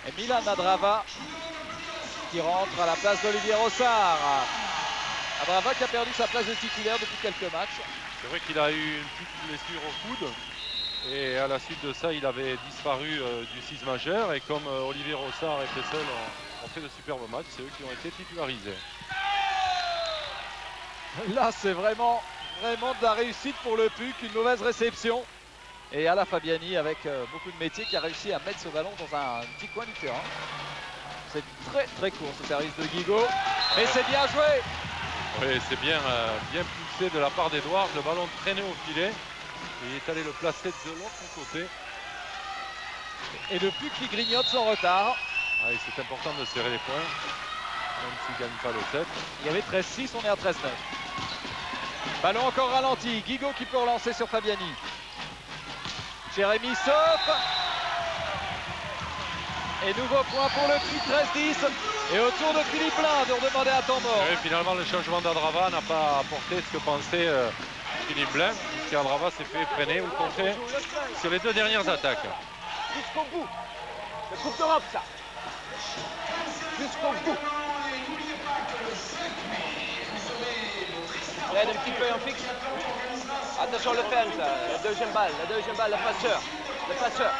Et Milan Adrava qui rentre à la place d'Olivier Rossard. Adrava qui a perdu sa place de titulaire depuis quelques matchs. C'est vrai qu'il a eu une petite blessure au coude. Et à la suite de ça, il avait disparu du 6 majeur. Et comme Olivier Rossard et Pessel ont fait de superbes matchs, c'est eux qui ont été titularisés. Là, c'est vraiment de la réussite pour le PUC, une mauvaise réception. Et Ala Fabiani, avec beaucoup de métier, qui a réussi à mettre ce ballon dans un petit coin du terrain. C'est très court ce service de Guigo, mais c'est bien joué. Oui, c'est bien poussé de la part d'Edouard. Le ballon traîné au filet. Et il est allé le placer de l'autre côté. Et le PUC qui grignote son retard. Ah, c'est important de serrer les points, même s'il ne gagne pas le 7. Il y avait 13-6, on est à 13-9. Ballon encore ralenti, Guigo qui peut relancer sur Fabiani. Jérémy Soff. Et nouveau point pour le PUC, 13-10. Et au tour de Philippe Lain de redemander un temps mort. Et finalement, le changement d'Adrava n'a pas apporté ce que pensait Philippe Lain, puisqu'Adrava s'est fait freiner ou contrer sur les deux dernières attaques. Jusqu'au bout. Le Coupe d'Europe, ça. Jusqu'au bout. Là, un petit peu en fixe. Attention le fence, la deuxième balle, le passeur. Le passeur.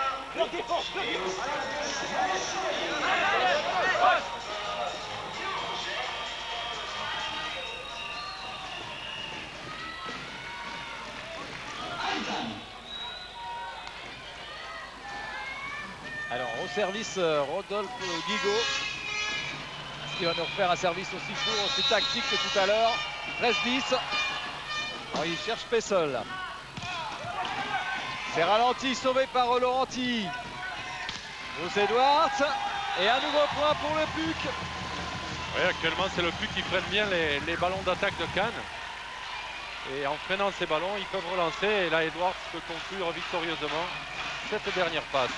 Alors au service Rodolphe Guigo, qui va nous refaire un service aussi court, aussi tactique que tout à l'heure. 13-10. Il cherche Pessol. C'est ralenti, sauvé par Laurenti. Bruce Edwards. Et un nouveau point pour le PUC. Oui, actuellement c'est le PUC qui freine bien les ballons d'attaque de Cannes. Et en freinant ces ballons, ils peuvent relancer. Et là, Edwards peut conclure victorieusement cette dernière passe.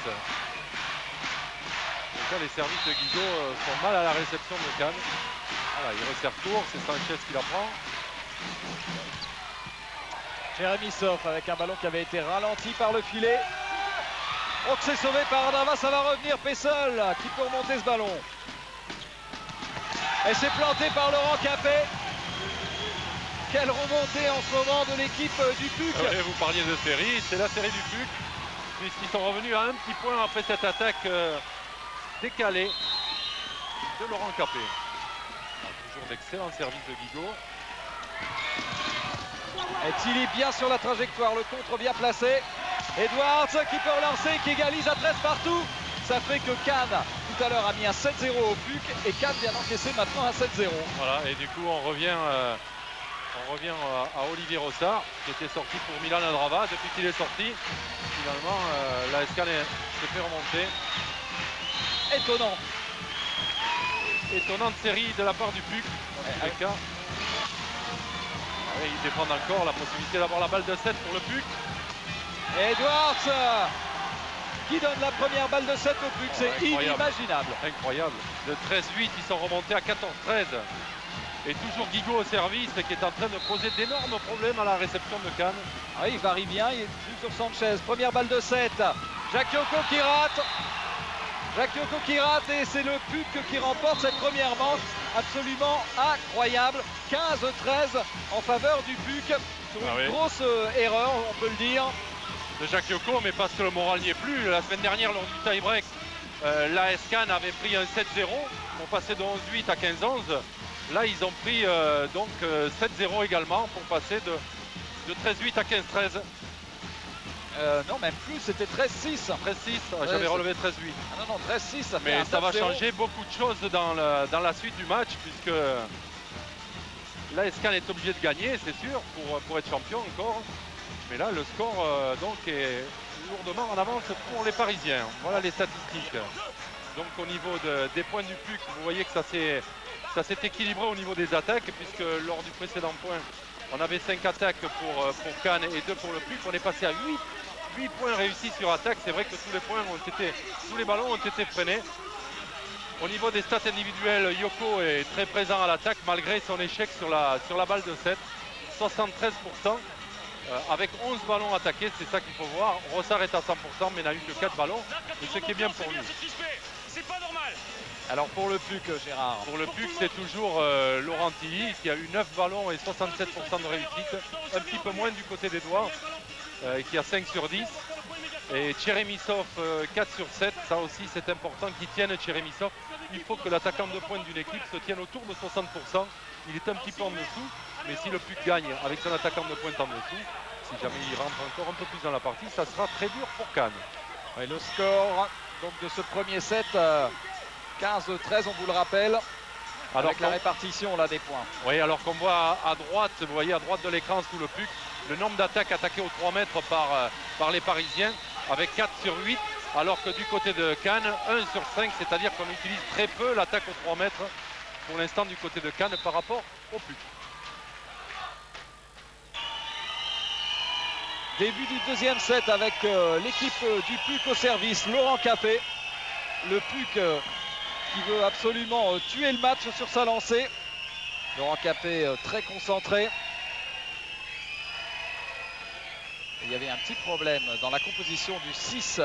Les services de Guido font mal à la réception de Cannes. Voilà, il resserre court, c'est Sanchez qui la prend. Jérémy Soff avec un ballon qui avait été ralenti par le filet. Oh, que c'est sauvé par Adrava, ça va revenir Pessol qui peut remonter ce ballon. Et c'est planté par Laurent Capet. Quelle remontée en ce moment de l'équipe du PUC. Et vous parliez de série, c'est la série du PUC, puisqu'ils sont revenus à un petit point après cette attaque décalée de Laurent Capet. Toujours d'excellents services de Guigo. Et Tilly bien sur la trajectoire, le contre bien placé. Edwards qui peut relancer, qui égalise à 13 partout. Ça fait que Cannes, tout à l'heure, a mis un 7-0 au PUC et Cannes vient d'encaisser maintenant un 7-0. Voilà, et du coup, on revient à Olivier Rossard, qui était sorti pour Milan Adrava. Depuis qu'il est sorti, finalement, la Cannes s'est fait remonter. Étonnante série de la part du PUC, dans tous les cas. Et ils défendent encore la possibilité d'avoir la balle de 7 pour le PUC. Edwards qui donne la première balle de 7 au PUC, c'est inimaginable. Incroyable. De 13-8, ils sont remontés à 14-13. Et toujours Guigo au service, qui est en train de poser d'énormes problèmes à la réception de Cannes. Ah oui, il varie bien, il joue sur Sanchez. Première balle de 7. Jacques Yoko qui rate. Jacques Yoko qui rate et c'est le PUC qui remporte cette première manche. Absolument incroyable. 15-13 en faveur du PUC. Sur une grosse erreur, on peut le dire. De Jacques Yoko, mais parce que le moral n'y est plus. La semaine dernière, lors du tie-break, l'AS Cannes avait pris un 7-0 pour passer de 11-8 à 15-11. Là, ils ont pris donc 7-0 également pour passer de 13-8 à 15-13. Non, même plus, c'était 13-6. 13-6, j'avais relevé 13-8. Ah non, 13-6, ça fait mais ça va changer beaucoup de choses dans la suite du match, puisque l'AS Cannes est obligé de gagner, c'est sûr, pour être champion encore. Mais là, le score donc est lourdement en avance pour les Parisiens. Voilà les statistiques. Donc au niveau des points du PUC, vous voyez que ça s'est équilibré au niveau des attaques, puisque lors du précédent point, on avait 5 attaques pour Cannes et 2 pour le PUC. On est passé à 8 points réussis sur attaque. C'est vrai que tous les ballons ont été freinés. Au niveau des stats individuelles, Yoko est très présent à l'attaque malgré son échec sur la balle de 7. 73%. avec 11 ballons attaqués, c'est ça qu'il faut voir. Rossard est à 100% mais n'a eu que 4 ballons, et ce qui est bien pour lui. C'est pas normal. Alors pour le PUC, Gérard. Pour le PUC, c'est toujours Laurent Tilly qui a eu 9 ballons et 67% de réussite, un petit peu moins du côté d'Edouard, qui a 5 sur 10. Et Tcheremissov 4 sur 7, ça aussi c'est important qu'il tienne Tcheremissov. Il faut que l'attaquant de pointe d'une équipe se tienne autour de 60%. Il est un petit peu en dessous, mais si le PUC gagne avec son attaquant de pointe en dessous, si jamais il rentre encore un peu plus dans la partie, ça sera très dur pour Cannes. Et le score donc, de ce premier set, 15-13, on vous le rappelle, avec la répartition là, des points. Oui, alors qu'on voit à droite, vous voyez à droite de l'écran sous le PUC, le nombre d'attaques attaquées aux 3 mètres par les Parisiens, avec 4 sur 8, alors que du côté de Cannes, 1 sur 5, c'est-à-dire qu'on utilise très peu l'attaque aux 3 mètres pour l'instant du côté de Cannes par rapport au PUC. Début du deuxième set avec l'équipe du PUC au service, Laurent Capet. Le PUC qui veut absolument tuer le match sur sa lancée. Laurent Capet très concentré. Il y avait un petit problème dans la composition du 6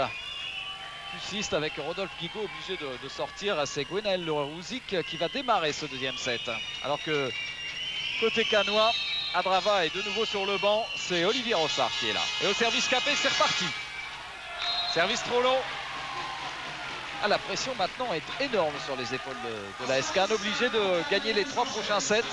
avec Rodolphe Guigaud obligé de sortir. C'est Gwenaël Lerouzic qui va démarrer ce deuxième set. Alors que côté cannois, Adrava est de nouveau sur le banc. C'est Olivier Rossard qui est là. Et au service Capet, c'est reparti. Service trop long. Ah, la pression maintenant est énorme sur les épaules de la SCAN. Obligé de gagner les 3 prochains sets.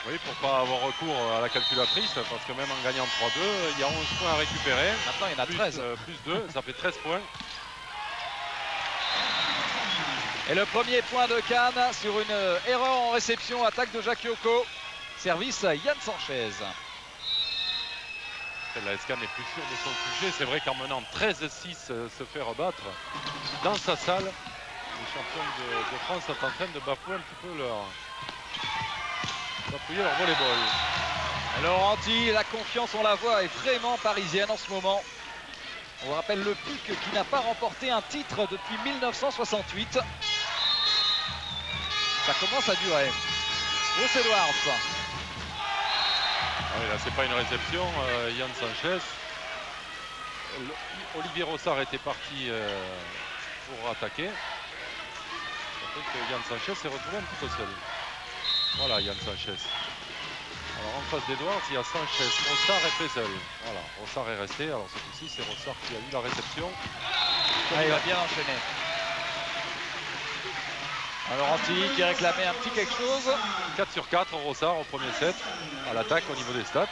Oui, pour ne pas avoir recours à la calculatrice, parce que même en gagnant 3-2, il y a 11 points à récupérer. Maintenant, il y en a 13. Plus 2, ça fait 13 points. Et le premier point de Cannes sur une erreur en réception, attaque de Jacques Yoko. Service Yann Sanchez. La SCAN est plus sûre de son sujet. C'est vrai qu'en menant 13-6 se fait rebattre. Dans sa salle, les champions de France sont en train de bafouer un petit peu leur volleyball. Laurenti, la confiance, on la voit, est vraiment parisienne en ce moment. On vous rappelle le PUC qui n'a pas remporté un titre depuis 1968. Ça commence à durer. Bruce Edwards. Ah oui, là, c'est pas une réception. Yann Sanchez. Olivier Rossard était parti pour attaquer. Ça fait que Yann Sanchez s'est retrouvé un petit peu seul. Voilà Yann Sanchez. Alors en face d'Edwards, il y a Sanchez, Rossard et Pezel. Voilà, Rossard est resté. Alors ce coup-ci, c'est Rossard qui a eu la réception. Ah, il va bien enchaîner. Alors Antilly qui réclamait un petit quelque chose. 4 sur 4 Rossard au premier set, à l'attaque au niveau des stats.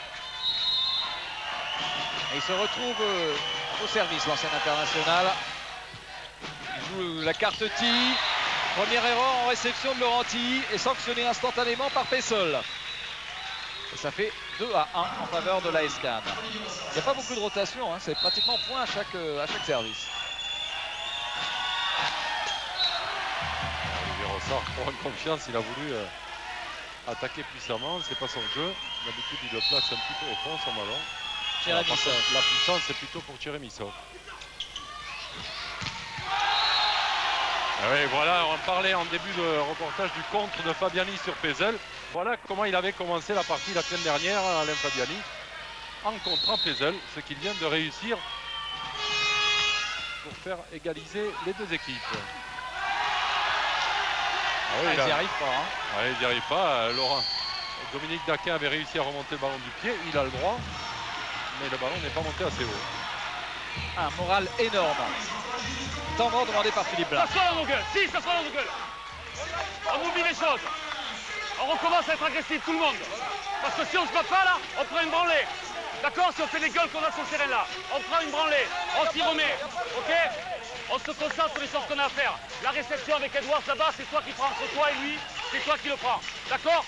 Et il se retrouve au service, l'ancien international. Il joue la carte Tilly. Première erreur en réception de Laurenti et sanctionné instantanément par Pessol. Et ça fait 2-1 en faveur de la SCAN. Il n'y a pas beaucoup de rotation, hein, c'est pratiquement point à chaque service. Olivier Rossard prend confiance, il a voulu attaquer puissamment, c'est pas son jeu. D'habitude il le place un petit peu au fond son ballon. La puissance c'est plutôt pour Tcheremissov. Oui, voilà, on parlait en début de reportage du contre de Fabiani sur Pezel. Voilà comment il avait commencé la partie la semaine dernière, Alain Fabiani, en contrant Pezel, ce qu'il vient de réussir pour faire égaliser les deux équipes. Ah oui, il n'y arrive pas. Hein. Ah, il n'y arrive pas, Laurent. Dominique Daquin avait réussi à remonter le ballon du pied, il a le droit, mais le ballon n'est pas monté assez haut. Un moral énorme. Temps mort demandé par Philippe Blanc. Ça soit dans nos gueules, si, ça soit dans nos gueules. On oublie les choses. On recommence à être agressif, tout le monde. Parce que si on se bat pas là, on prend une branlée. D'accord? Si on fait les gueules qu'on a sur le terrain là, on prend une branlée, on s'y remet. Ok? On se concentre sur les choses qu'on a à faire. La réception avec Edouard là-bas, c'est toi qui prends. Entre toi et lui, c'est toi qui le prends. D'accord?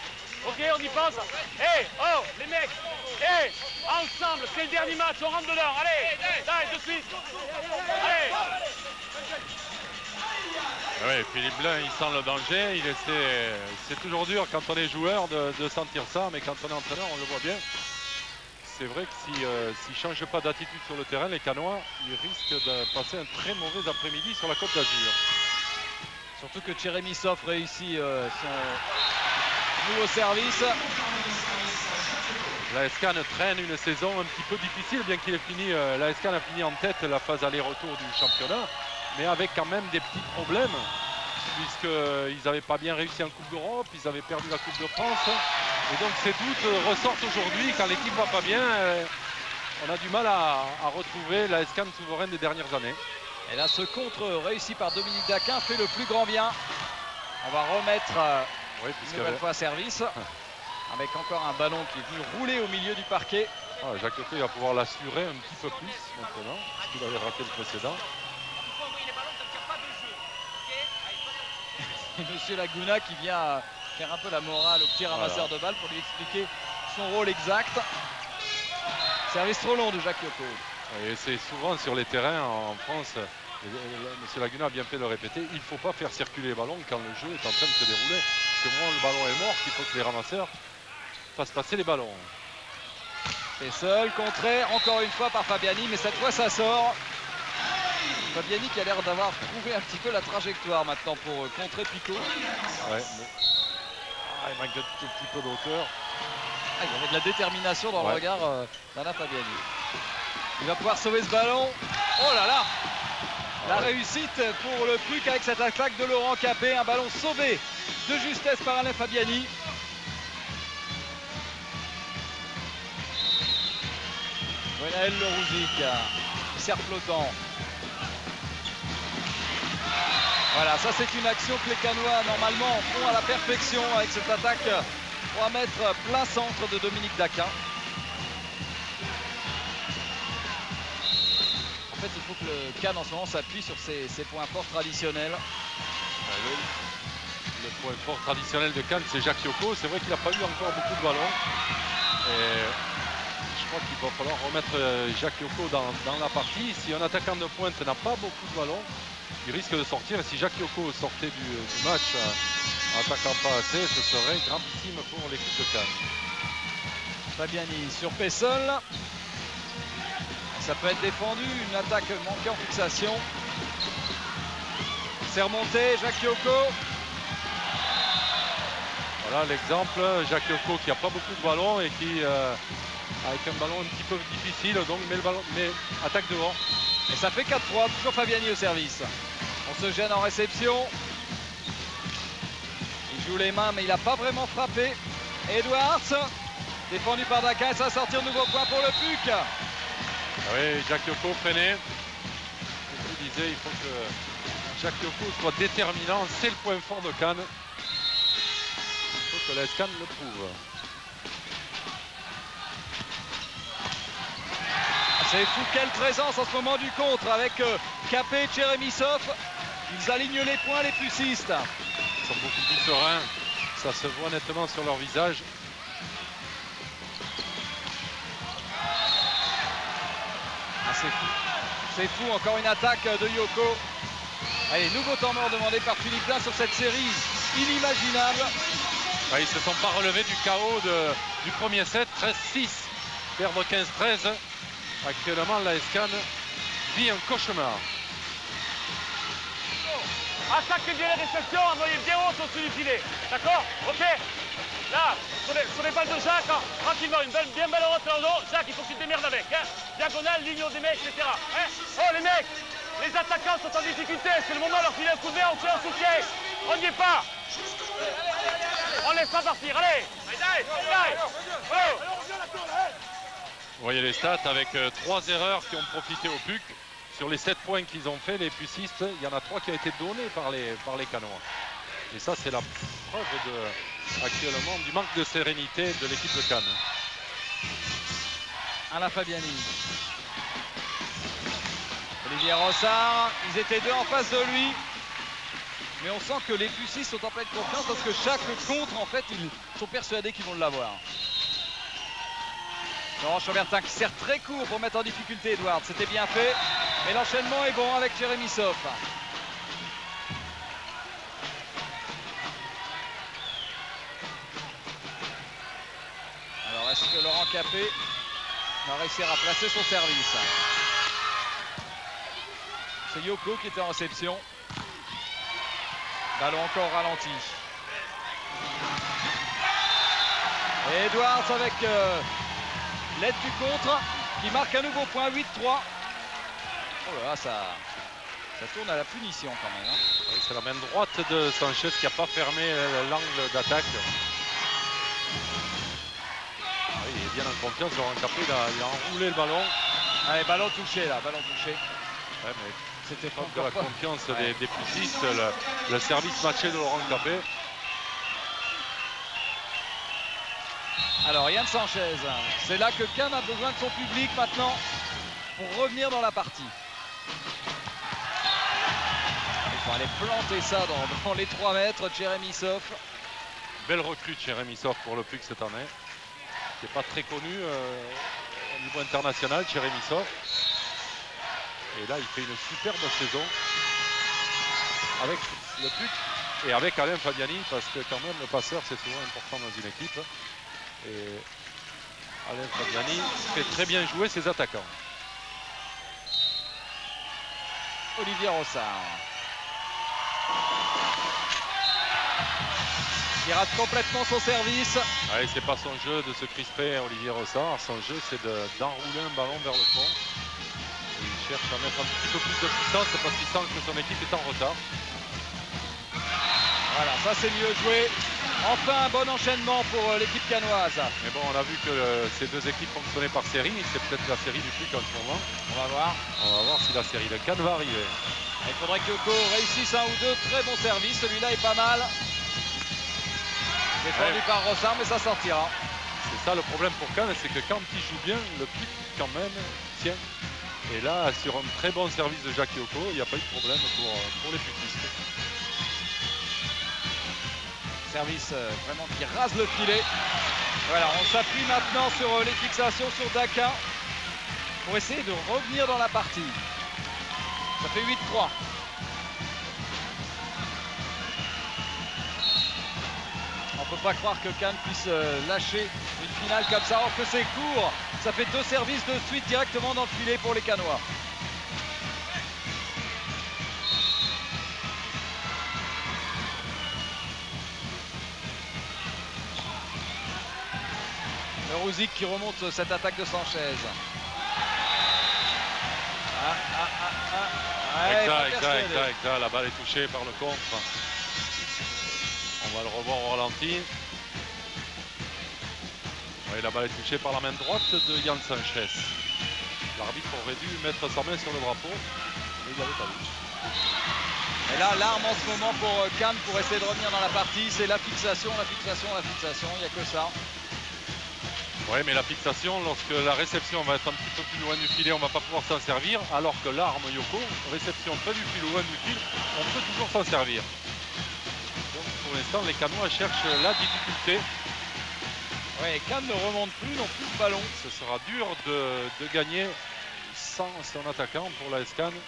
Ok, on y pense. Hey, oh, les mecs. Hey, ensemble, c'est le dernier match, on rentre dedans. Allez, allez, de suite. Allez. Oui, Philippe Blanc, il sent le danger. C'est toujours dur quand on est joueur de sentir ça, mais quand on est entraîneur, on le voit bien. C'est vrai que s'il ne change pas d'attitude sur le terrain, les Cannois, ils risquent de passer un très mauvais après-midi sur la Côte d'Azur. Surtout que Tcheremissov réussit son nouveau service. La Escan traîne une saison un petit peu difficile, bien qu'il ait fini, la Escan a fini en tête la phase aller-retour du championnat, mais avec quand même des petits problèmes, puisqu'ils n'avaient pas bien réussi en Coupe d'Europe, ils avaient perdu la Coupe de France, et donc ces doutes ressortent aujourd'hui. Quand l'équipe va pas bien, on a du mal à retrouver la Escan souveraine des dernières années. Et là, ce contre réussi par Dominique Daquin fait le plus grand bien. On va remettre Oui, une nouvelle fois service. Avec encore un ballon qui est venu rouler au milieu du parquet. Ah, Jacques Yoko, il va pouvoir l'assurer un petit peu plus maintenant, parce qu'il avait raté le précédent. Et Monsieur Laguna qui vient faire un peu la morale au petit ramasseur de balles pour lui expliquer son rôle exact. Service trop long de Jacques Yoko. Et c'est souvent sur les terrains en France, Monsieur Laguna a bien fait de le répéter, il ne faut pas faire circuler les ballons quand le jeu est en train de se dérouler. Parce que moins le ballon est mort, il faut que les ramasseurs fassent passer les ballons. Et seul, contré encore une fois par Fabiani, mais cette fois ça sort. Fabiani qui a l'air d'avoir trouvé un petit peu la trajectoire maintenant pour contrer Pico. Ouais, mais... il manque un petit peu d'auteur. Il y avait de la détermination dans le regard d'Alain Fabiani. Il va pouvoir sauver ce ballon. Oh là là! La réussite pour le PUC avec cette attaque de Laurent Capet. Un ballon sauvé de justesse par Alain Fabiani. Gwenaël Lerouzic qui sert flottant. Voilà, ça c'est une action que les Canois normalement font à la perfection avec cette attaque 3 mètres plein centre de Dominique Daquin. En fait, il faut que le Cannes en ce moment s'appuie sur ses points forts traditionnels. Le point fort traditionnel de Cannes, c'est Jacques Yoko. C'est vrai qu'il n'a pas eu encore beaucoup de ballons. Et je crois qu'il va falloir remettre Jacques Yoko dans la partie. Si un attaquant de pointe n'a pas beaucoup de ballons, il risque de sortir. Et si Jacques Yoko sortait du match en attaquant pas assez, ce serait gravissime pour l'équipe de Cannes. Fabiani sur Pessol. Ça peut être défendu, une attaque manquée en fixation. C'est remonté, Jacques Yoko. Voilà l'exemple, Jacques Yoko qui n'a pas beaucoup de ballons et qui, avec un ballon un petit peu difficile, donc met le ballon, mais attaque devant. Et ça fait 4-3, toujours Fabiani au service. On se gêne en réception. Il joue les mains, mais il n'a pas vraiment frappé. Edwards, défendu par Daquin, et ça va sortir nouveau point pour le PUC. Oui, Jacques Yoko freiné. Comme je disais, il faut que Jacques Yoko soit déterminant. C'est le point fort de Cannes. Il faut que la Cannes le prouve. C'est fou, quelle présence en ce moment du contre avec Capet et Tcheremisov. Ils alignent les points, les pucistes. Ils sont beaucoup plus sereins. Ça se voit nettement sur leur visage. C'est fou, encore une attaque de Yoko. Allez, nouveau temps mort demandé par Philippe Lain sur cette série inimaginable. Ils ne se sont pas relevés du chaos du premier set, 13-6, perdre 15-13. Actuellement, la Escan vit un cauchemar. Attaquez bien les réceptions, envoyez bien haut au-dessus du filet. D'accord? Ok? Là, sur les balles de Jacques, tranquillement, une bien belle haute dans le dos. Jacques, il faut que tu te démerdes avec. Hein? Diagonale, ligne des mecs, etc. Hein? Oh, les mecs, les attaquants sont en difficulté. C'est le moment de leur filer un coup de main, on tient un soutien. On n'y est pas. On laisse pas partir. Allez. Vous voyez les stats avec 3 erreurs qui ont profité au PUC. Sur les 7 points qu'ils ont fait, les pucistes, il y en a 3 qui ont été donnés par les Canois. Et ça, c'est la preuve actuellement du manque de sérénité de l'équipe de Cannes. Alain Fabiani. Olivier Rossard, ils étaient 2 en face de lui. Mais on sent que les pucistes sont en pleine confiance parce que chaque contre, en fait, ils sont persuadés qu'ils vont l'avoir. Laurent Chambertin qui sert très court pour mettre en difficulté Edwards. C'était bien fait. Et l'enchaînement est bon avec Tcheremisov. Alors est-ce que Laurent Capet va réussir à placer son service? C'est Yoko qui était en réception. Ballon encore ralenti. Et Edwards avec l'aide du contre qui marque un nouveau point, 8-3. Oh là là, ça tourne à la punition quand même. Hein. Oui, c'est la main droite de Sanchez qui n'a pas fermé l'angle d'attaque. Oui, il est bien en confiance, Laurent Capet, il a enroulé le ballon. Allez, ballon touché là, ballon touché. Ouais, mais c'était pas de la confiance ouais. des pucistes, le service matché de Laurent Capet. Alors Yann Sanchez, c'est là que Cannes a besoin de son public maintenant pour revenir dans la partie. Il faut aller planter ça dans les 3 mètres, Jérémy Soff. Belle recrue de Jérémy Soff pour le PUC cette année. Qui n'est pas très connu au niveau international, Jérémy Soff. Et là, il fait une superbe saison avec le PUC et avec Alain Fabiani, parce que quand même, le passeur, c'est souvent important dans une équipe. Et Alain Fabiani fait très bien jouer ses attaquants. Olivier Rossard. Il rate complètement son service. Ouais, c'est pas son jeu de se crisper, Olivier Rossard. Son jeu, c'est d'enrouler un ballon vers le fond. Et il cherche à mettre un petit peu plus de puissance parce qu'il sent que son équipe est en retard. Voilà, ça c'est mieux joué. Enfin un bon enchaînement pour l'équipe cannoise. Mais bon, on a vu que ces deux équipes fonctionnaient par série. C'est peut-être la série du PUC en ce moment. On va voir. On va voir si la série de Cannes va arriver. Il faudrait que Yoko réussisse un ou deux très bons services. Celui-là est pas mal. Défendu par Rossard, mais ça sortira. C'est ça le problème pour Cannes, c'est que quand il joue bien, le PUC quand même tient. Et là, sur un très bon service de Jacques Yoko, il n'y a pas eu de problème pour les pucistes. Service vraiment qui rase le filet. Voilà, on s'appuie maintenant sur les fixations sur Daquin pour essayer de revenir dans la partie. Ça fait 8-3. On ne peut pas croire que Cannes puisse lâcher une finale comme ça, alors que c'est court. Ça fait 2 services de suite directement dans le filet pour les Cannois. Le Rouzic qui remonte cette attaque de Sanchez. Ouais, exact. La balle est touchée par le contre. On va le revoir au ralenti. Oui, la balle est touchée par la main droite de Yann Sanchez. L'arbitre aurait dû mettre sa main sur le drapeau, mais il n'avait pas vu. Et là, l'arme en ce moment pour Cannes pour essayer de revenir dans la partie, c'est la fixation. Il n'y a que ça. Oui, mais la fixation, lorsque la réception va être un petit peu plus loin du filet, on ne va pas pouvoir s'en servir, alors que l'arme Yoko, réception pas du plus loin du fil, on peut toujours s'en servir. Donc pour l'instant, les Cannois cherchent la difficulté. Oui, Cannes ne remonte plus non plus le ballon. Ce sera dur de gagner sans son attaquant pour la Cannes,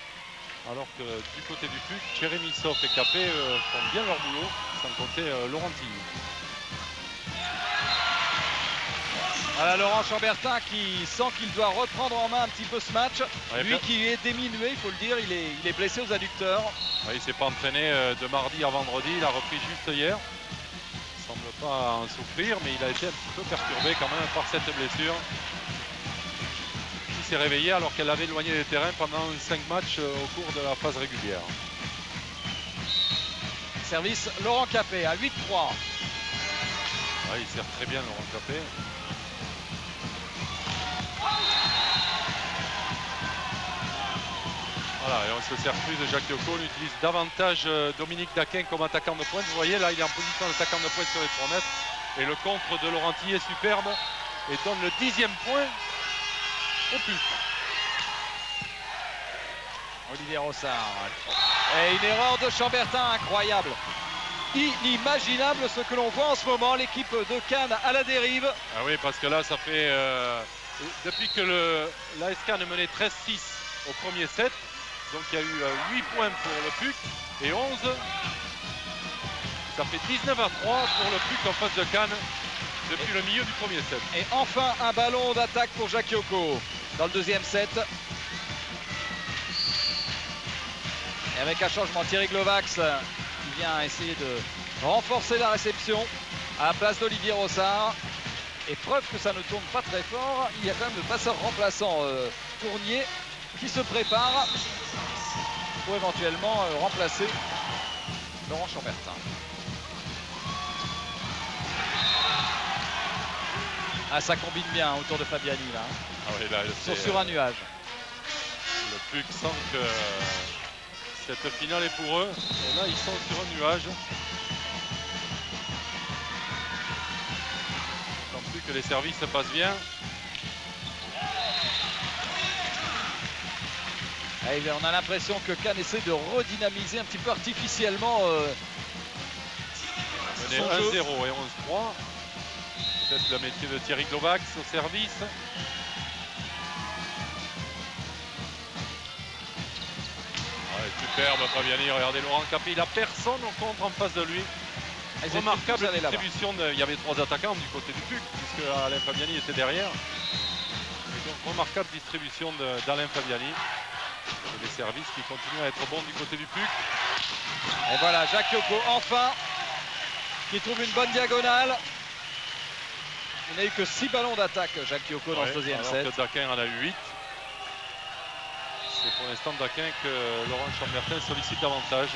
alors que du côté du PUC, Jérémy Soff et Capet font bien leur boulot, sans compter Laurentini. Voilà Laurent Chambertin qui sent qu'il doit reprendre en main un petit peu ce match. Ouais, lui qui est diminué, il faut le dire, il est blessé aux adducteurs. Ouais, il ne s'est pas entraîné de mardi à vendredi, il a repris juste hier. Il ne semble pas en souffrir, mais il a été un petit peu perturbé quand même par cette blessure. Il s'est réveillé alors qu'elle avait éloigné des terrains pendant 5 matchs au cours de la phase régulière. Service Laurent Capet à 8-3. Ouais, il sert très bien Laurent Capet. Voilà, et on se sert plus de Jacques Yoko, on utilise davantage Dominique Daquin comme attaquant de pointe. Vous voyez, là, il est en position d'attaquant de pointe sur les 3 mètres. Et le contre de Laurentini est superbe et donne le 10e point au PUC. Olivier Rossard. Et une erreur de Chambertin incroyable. Inimaginable ce que l'on voit en ce moment, l'équipe de Cannes à la dérive. Ah oui, parce que là, ça fait... depuis que l'AS Cannes menait 13-6 au premier set, donc il y a eu 8 points pour le PUC et 11. Ça fait 19-3 pour le PUC en face de Cannes depuis le milieu du premier set. Et enfin un ballon d'attaque pour Jacques Yoko dans le 2e set. Et avec un changement, Thierry Glovax qui vient essayer de renforcer la réception à la place d'Olivier Rossard. Et preuve que ça ne tourne pas très fort, il y a quand même le passeur remplaçant Tournier qui se prépare pour éventuellement remplacer Laurent Chambertin. Ah, ça combine bien autour de Fabiani là. Ah oui, là Ils sont sur un nuage. Le PUC sent que cette finale est pour eux. Et là, ils sont sur un nuage. Tant plus que les services se passent bien. Et on a l'impression que Cannes essaie de redynamiser un petit peu artificiellement On est 1-0 et 11-3. Peut-être le métier de Thierry Glovax au service. Ouais, superbe Fabiani, regardez Laurent Capet, il n'a personne au contre en face de lui. Remarquable distribution, il y avait 3 attaquants du côté du PUC, puisque Alain Fabiani était derrière. Et donc remarquable distribution d'Alain Fabiani. Et les services qui continuent à être bons du côté du PUC. Et voilà, Jacques Yoko enfin, qui trouve une bonne diagonale. Il n'a eu que 6 ballons d'attaque, Jacques Yoko, dans ce deuxième set. Alors que Daquin en a eu 8. C'est pour l'instant Daquin que Laurent Chambertin sollicite davantage.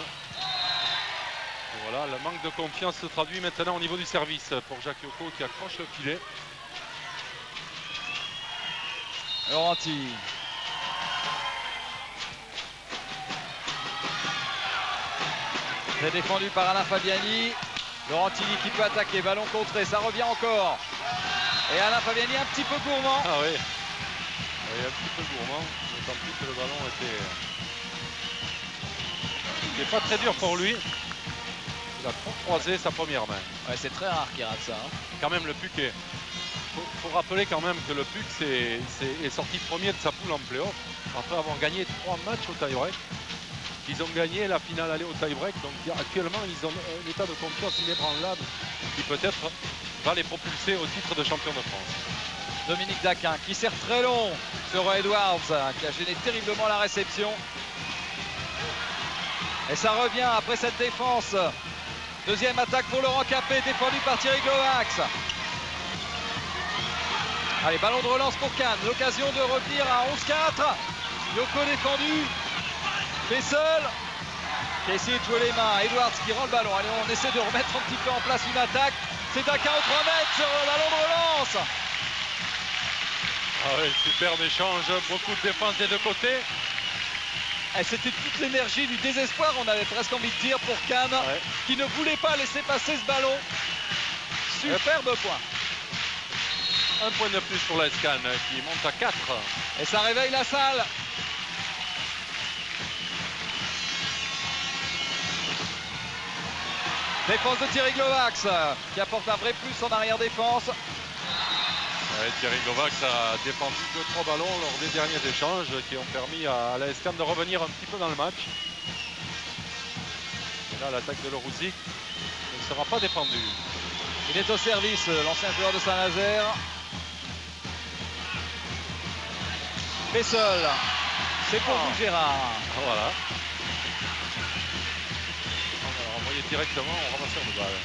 Et voilà, le manque de confiance se traduit maintenant au niveau du service pour Jacques Yoko qui accroche le filet. Laurenti. Très défendu par Alain Fabiani. Laurentini qui peut attaquer, ballon contré, ça revient encore. Et Alain Fabiani un petit peu gourmand. Ah oui, un petit peu gourmand, d'autant plus que le ballon était pas très dur pour lui. Il a trop croisé sa première main. Ouais, c'est très rare qu'il rate ça. Hein. Quand même le PUC est... Faut rappeler quand même que le PUC est sorti premier de sa poule en play-off après avoir gagné 3 matchs au tie-break. Ils ont gagné la finale aller au tie-break, donc actuellement ils ont un état de confiance inébranlable qui peut-être va les propulser au titre de champion de France. Dominique Daquin qui sert très long sur Edwards, qui a gêné terriblement la réception. Et ça revient après cette défense. Deuxième attaque pour Laurent Capet, défendu par Thierry Glovax. Allez, ballon de relance pour Cannes, l'occasion de revenir à 11-4. Yoko défendu. Fessel qui a essayé de jouer les mains. Edwards qui rend le ballon. Allez, on essaie de remettre un petit peu en place une attaque. C'est Daquin au 3 mètres sur le ballon de relance. Ah oui, superbe échange, beaucoup de défense des deux côtés. C'était toute l'énergie du désespoir, on avait presque envie de dire, pour Cannes, qui ne voulait pas laisser passer ce ballon. Superbe point. Un point de plus pour la Cannes qui monte à 4. Et ça réveille la salle. Défense de Thierry Glovax qui apporte un vrai plus en arrière-défense. Ouais, Thierry Glovax a défendu 2-3 ballons lors des derniers échanges qui ont permis à la Cannes de revenir un petit peu dans le match. Et là, l'attaque de Loroussi ne sera pas défendue. Il est au service, l'ancien joueur de Saint-Nazaire. Fessel, c'est pour vous Gérard. Voilà. On va renvoyer directement au ramasseur de balle.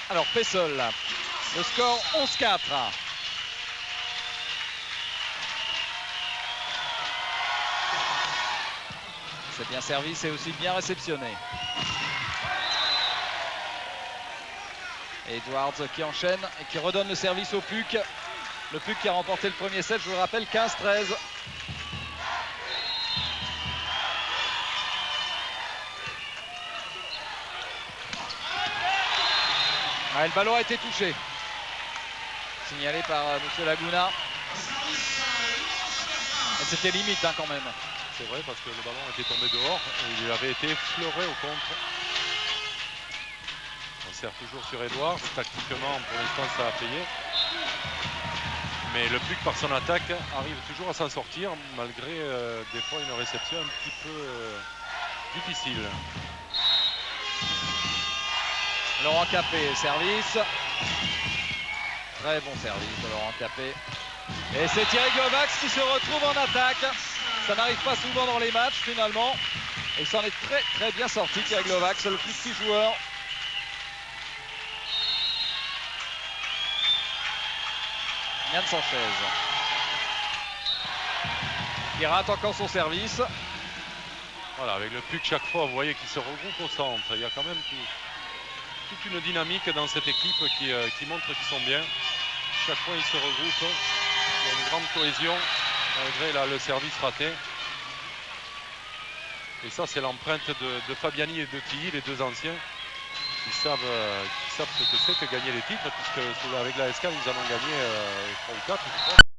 Alors Fessel, le score 11-4. C'est bien servi, c'est aussi bien réceptionné. Edwards qui enchaîne et qui redonne le service au PUC. Le PUC qui a remporté le premier set, je vous le rappelle, 15-13. Ah, le ballon a été touché. Signalé par M. Laguna. Et c'était limite hein, quand même. C'est vrai parce que le ballon était tombé dehors et il avait été effleuré au contre. On sert toujours sur Edwards. Tactiquement, pour l'instant, ça a payé. Mais le PUC, par son attaque, arrive toujours à s'en sortir malgré des fois une réception un petit peu difficile. Laurent Capet, service. Très bon service de Laurent Capet. Et c'est Thierry Glovax qui se retrouve en attaque. Ça n'arrive pas souvent dans les matchs finalement. Et il s'en est très bien sorti, Thierry Glovax, le plus petit joueur Yann Sanchez. Il rate encore son service. Voilà, avec le PUC chaque fois, vous voyez qu'il se regroupe au centre. Il y a quand même toute une dynamique dans cette équipe qui montre qu'ils sont bien. Chaque fois, ils se regroupent. Il y a une grande cohésion, malgré là, le service raté. Et ça, c'est l'empreinte de Fabiani et de Tilly, les deux anciens, qui savent ce que c'est que gagner les titres, puisque avec la SK, ils en ont gagné 3 ou 4, je crois.